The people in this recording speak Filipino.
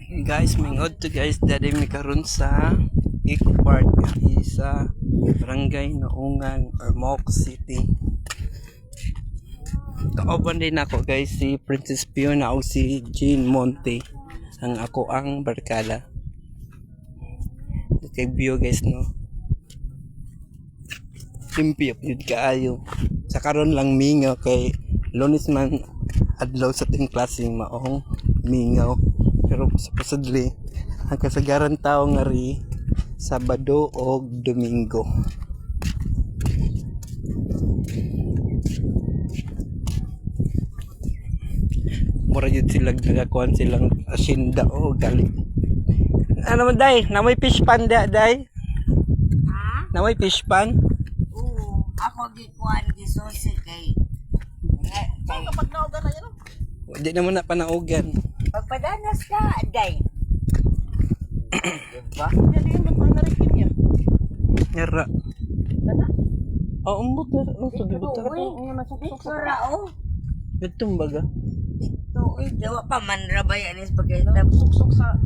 Guys, mingod to guys, dali mi karon sa Eco Park sa Barangay Naungan or Moc City. Kauban din ako guys si Princess Fiona o si Jean Monte, ang ako ang barkada. Kay view guys no. Limpyo yun kaayo. Sa karon lang mingaw kay Lunes man adlaw sa ting klase maong mingaw. Pero supposedly ang kasagaran tao nga ri Sabado o Domingo. Mura yun silang nagakuhan silang asinda o galing. Ano man day? Namoy fish pan day? Ha? Namoy fish pan? Oo, ako gikuan gisusi kay Kapag naugan na yan, Hindi naman na panaugan. pagpadanas ka, day. Diba? yan yung narikin niya. Ngara. Dada? Oh, umbot na. Oh, sabi Ito, ba uy. Sura, oh. Itong baga. Ito, uy. Dawa pa man rabayan is pagkaitab. Suksok sa